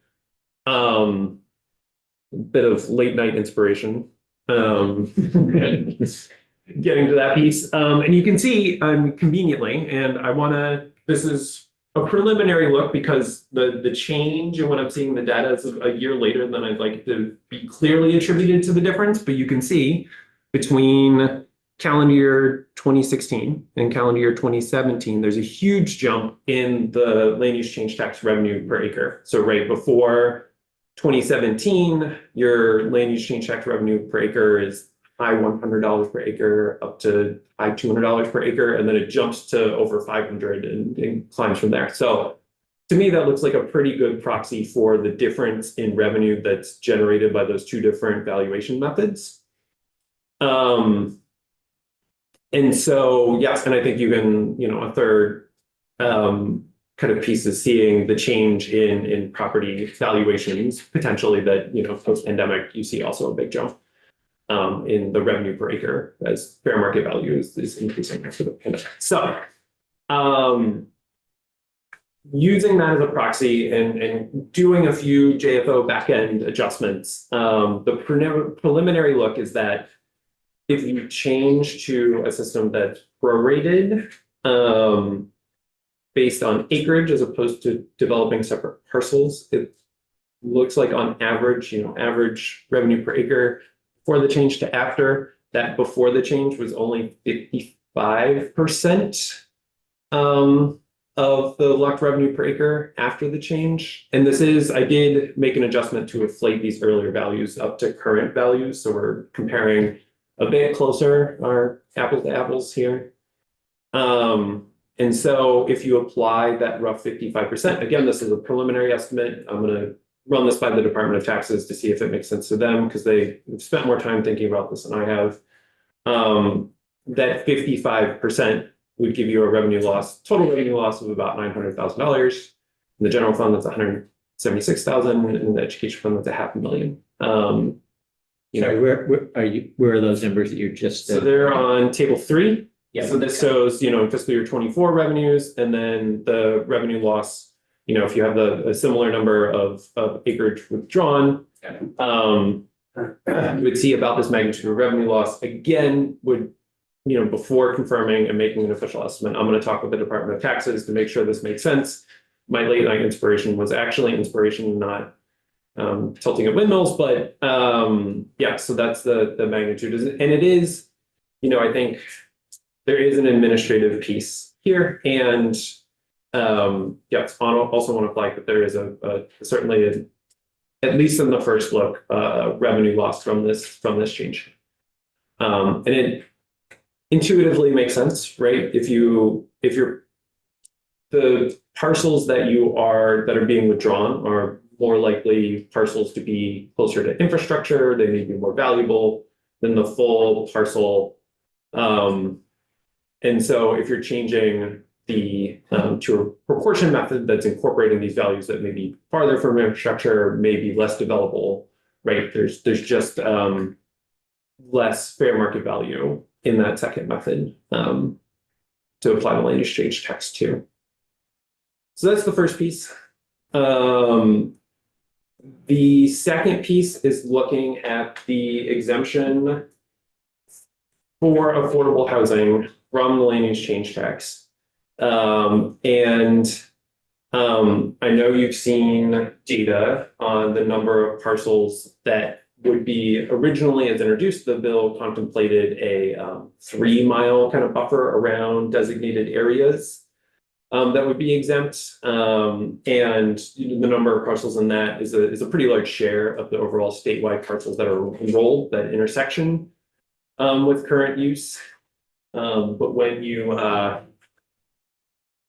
Bit of late night inspiration. Getting to that piece. And you can see conveniently, and this is a preliminary look because the change in when I'm seeing the data is a year later than I'd like it to be clearly attributed to the difference. But you can see between calendar year 2016 and calendar year 2017, there's a huge jump in the land use change tax revenue per acre. So right before 2017, your land use change tax revenue per acre is high $100 per acre up to high $200 per acre, and then it jumps to over 500 and climbs from there. So to me, that looks like a pretty good proxy for the difference in revenue that's generated by those two different valuation methods. And so, yes, and I think you can, a third kind of piece is seeing the change in property valuations potentially that, post-pandemic, you see also a big jump. in the revenue per acre as fair market value is increasing after the pandemic. So, using that as a proxy and doing a few JFO backend adjustments, the preliminary look is that if you change to a system that's prorated, based on acreage as opposed to developing separate parcels, it looks like on average, average revenue per acre before the change to after, that before the change was only 55% of the locked revenue per acre after the change. And I did make an adjustment to inflate these earlier values up to current values. So we're comparing a bit closer, our apples to apples here. And so if you apply that rough 55%, again, this is a preliminary estimate. I'm going to run this by the Department of Taxes to see if it makes sense to them because they've spent more time thinking about this than I have. That 55% would give you a total revenue loss of about $900,000. In the general fund, that's $176,000, and in the education fund, that's $500,000. Sorry, where are those numbers that you just So they're on table 3. Yeah. So this shows, fiscal year 24 revenues, and then the revenue loss, if you have a similar number of acreage withdrawn, you would see about this magnitude of revenue loss. Again, before confirming and making an official estimate, I'm going to talk with the Department of Taxes to make sure this makes sense. My late night inspiration was actually inspiration, not tilting at windmills, but yeah, so that's the magnitude. And it is, I think there is an administrative piece here, and yes, I also want to flag that there is certainly at least in the first look, revenue loss from this change, and it intuitively makes sense, right? If the parcels that are being withdrawn are more likely parcels to be closer to infrastructure, they may be more valuable than the full parcel. And so if you're changing to a proportion method that's incorporating these values that may be farther from infrastructure, may be less developable, right? There's just less fair market value in that second method to apply the land use change tax to. So that's the first piece. The second piece is looking at the exemption for affordable housing from the land use change tax. I know you've seen data on the number of parcels that would be originally, as introduced, the bill contemplated a 3-mile kind of buffer around designated areas that would be exempt. And the number of parcels in that is a pretty large share of the overall statewide parcels that are enrolled, that intersection with current use. But when you,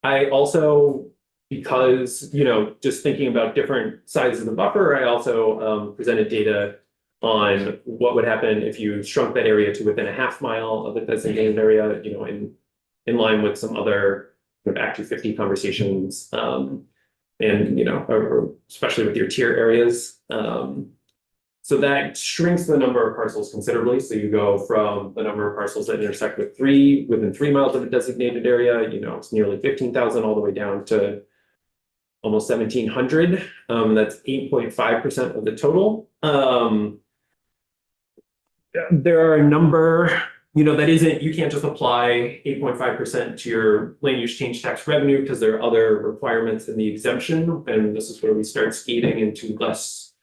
I also, because, just thinking about different sizes of the buffer, I also presented data on what would happen if you shrunk that area to within a half mile of the designated area, in line with some other Act 250 conversations, and, or especially with your tier areas. So that shrinks the number of parcels considerably. So you go from the number of parcels that intersect within 3 miles of a designated area, it's nearly 15,000 all the way down to almost 1,700. That's 8.5% of the total. There are a number, that isn't, you can't just apply 8.5% to your land use change tax revenue because there are other requirements in the exemption. And this is where we start skating into less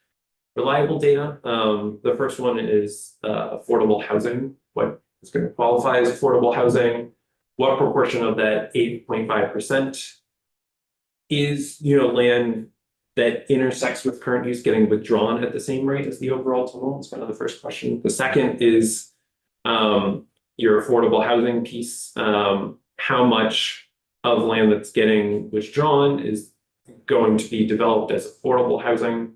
reliable data. The first one is affordable housing. What is going to qualify as affordable housing? What proportion of that 8.5% is, land that intersects with current use getting withdrawn at the same rate as the overall total? It's kind of the first question. The second is your affordable housing piece. How much of land that's getting withdrawn is going to be developed as affordable housing?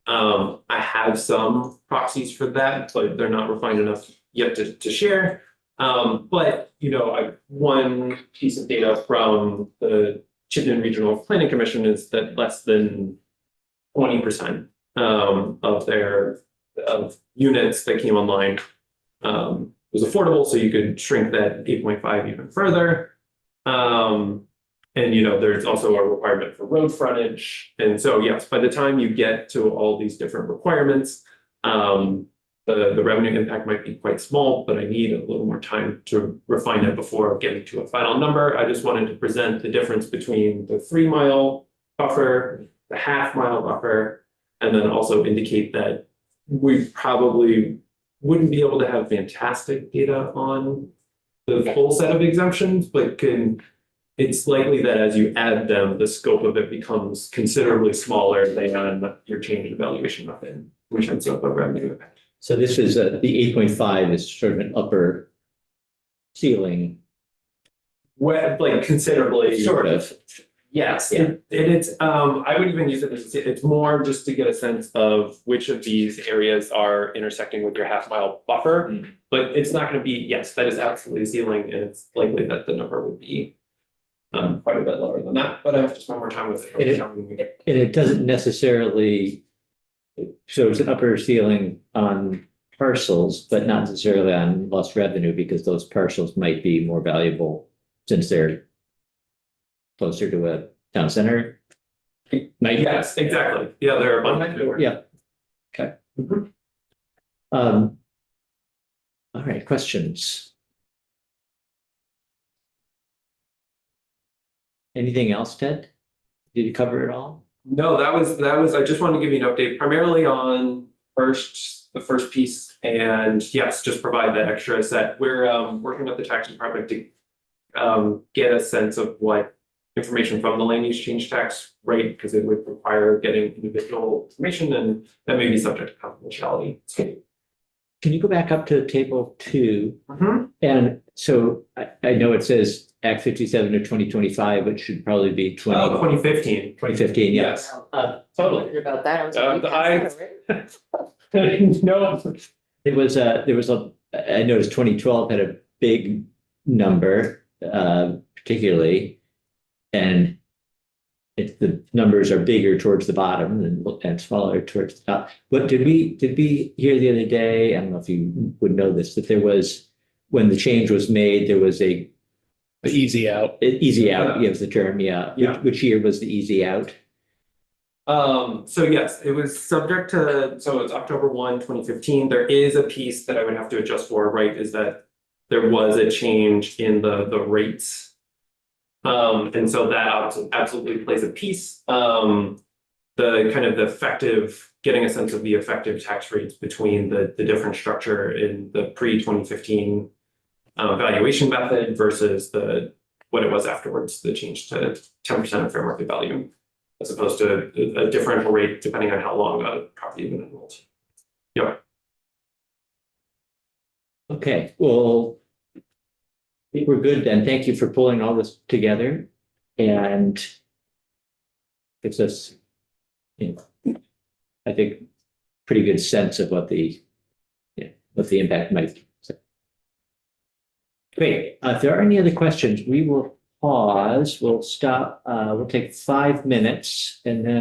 I have some proxies for that, but they're not refined enough yet to share. But one piece of data from the Chittenden Regional Planning Commission is that less than 20% of units that came online was affordable, so you could shrink that 8.5 even further. And there's also a requirement for road frontage. And so, yes, by the time you get to all these different requirements, the revenue impact might be quite small, but I need a little more time to refine it before getting to a final number. I just wanted to present the difference between the 3-mile buffer, the half-mile buffer, and then also indicate that we probably wouldn't be able to have fantastic data on the full set of exemptions, but it's likely that as you add them, the scope of it becomes considerably smaller than your change in valuation method, which ends up a revenue impact. So this is, the 8.5 is sort of an upper ceiling, Well, like considerably. sort of. Yes, Yeah. I would even use it as, it's more just to get a sense of which of these areas are intersecting with your half-mile buffer. But it's not gonna be, yes, that is absolutely ceiling, and it's likely that the number would be quite a bit lower than that, but I have to spend more time with it. And it doesn't necessarily, so it's an upper ceiling on parcels, but not necessarily on lost revenue, because those parcels might be more valuable since they're closer to a town center. Might, Yes, exactly. Yeah, there are a bunch of. yeah. Okay. All right, questions? Anything else, Ted? Did you cover it all? No, that was, I just wanted to give you an update primarily on the first piece, and yes, just provide that extra set. We're working with the tax department to get a sense of what information from the land use change tax rate, because it would require getting individual information, and that may be subject to confidentiality. Can you go back up to table 2? And so I know it says Act 57 of 2025, it should probably be 2015. 2015, yeah. Yes, totally. About that. I was Uh, like, I- that's not right. No, There was I noticed 2012 had a big number, particularly, and the numbers are bigger towards the bottom and smaller towards the top. But did we hear the other day, I don't know if you would know this, that there was, when the change was made, there was The easy out. easy out, was the term, yeah. Yeah. Which year was the easy out? So yes, it was subject to, so it's October 1, 2015. There is a piece that I would have to adjust for, right, is that there was a change in the rates. And so that absolutely plays a piece. The kind of the effective, getting a sense of the effective tax rates between the different structure in the pre-2015 valuation method versus what it was afterwards, the change to 10% of fair market value, as opposed to a differential rate depending on how long a property has been enrolled. Yeah. Okay, well, I think we're good then. Thank you for pulling all this together, and gives us, I think, pretty good sense of what the impact might be. So. Great. If there are any other questions, we will pause. We'll stop. We'll take 5 minutes, and then